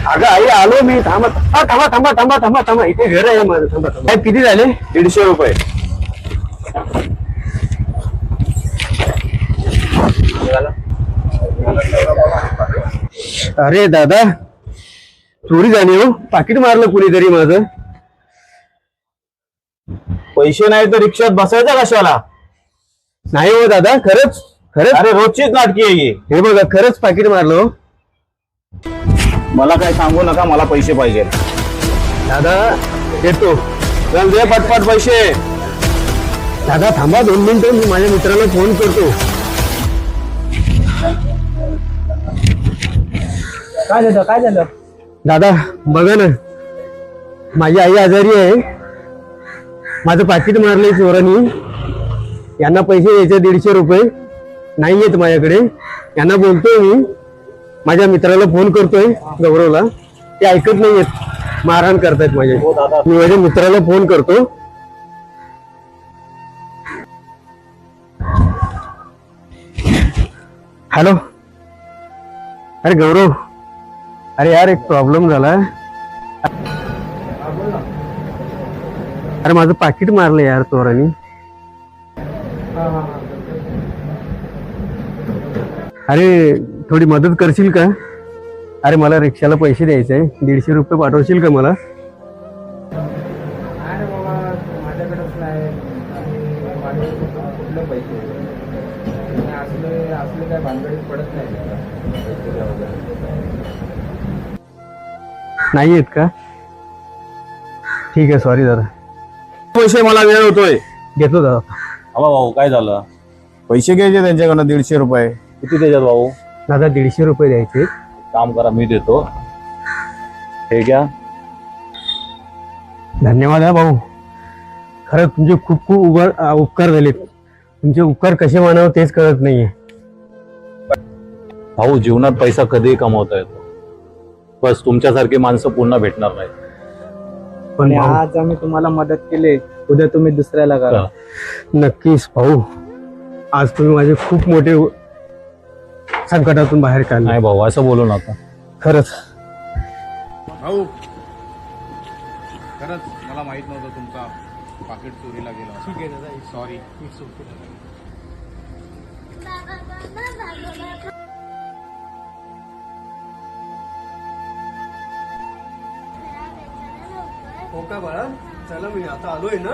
अगं आई आलो मी. थांबा थांबा थांबा थांबा थांबा थांबा इथे घर आहे माझं. थांबा थांबा. किती झाले? 150 रुपये. अरे दादा चोरी झाली हो. पाकिट मारलं कुणीतरी माझं. पैसे नाही तर रिक्षात बसायचा कशाला? नाही हो दादा खरंच खरंच. अरे रोजचीच नाटकी आहे ही. हे बघा खरंच पाकिट मारलं हो. मला काय सांगू नका, मला पैसे पाहिजे. दादा येतो. चल दे पटपट पैसे. दादा थांबा 2 मिनिटं, मी माझ्या मित्राला फोन करतो. काय झालं? दादा बघा ना, माझी आई आजारी आहे. माझं पाकिट मारलंय चोरांनी. यांना पैसे द्यायचे 150 रुपये नाही येत माझ्याकडे. यांना बोलतोय मी, माझ्या मित्राला फोन करतोय गौरवला. ते ऐकत नाही येत, मारहाण करतायत माझे. मी माझ्या मित्राला फोन करतो. हॅलो. अरे गौरव, अरे यार एक प्रॉब्लेम झाला. अरे माझं पाकिट मारलं यार चोरांनी. अरे थोडी मदत करशील का? अरे मला रिक्षाला पैसे द्यायचे आहे. 150 रुपये पाठवशील का मला? नाही येत का? ठीक आहे सॉरी दादा. पैसे मला वेळ होतोय. घेतो दादा. भाऊ काय झालं? पैसे घ्यायचे त्यांच्याकडनं 150 रुपये. किती त्याच्यात भाऊ? दादा 150 रुपये द्यायचे. काम करा, मी देतो. हे घ्या. धन्यवाद हा भाऊ. खरंच तुमचे खूप खूप उपकार झालेत. तुमचे उपकार कसे मानावं तेच कळत नाहीये. भाऊ जीवनात पैसा कधीही कमवता येतो, बस तुमच्यासारखी माणसं पुन्हा भेटणार नाही. पण आज आम्ही तुम्हाला मदत केली, उद्या तुम्ही दुसऱ्याला करा. नक्कीच भाऊ. आज तुम्ही माझे खूप मोठे संकटातून बाहेर काढले. नाही भाऊ असं बोलू नका. खरंच भाऊ खरंच मला माहित नव्हतं तुमचा पाकिट चोरीला गेला. ठीक आहे दादा, सॉरी. हो का बाळा? चला मी आता आलोय ना.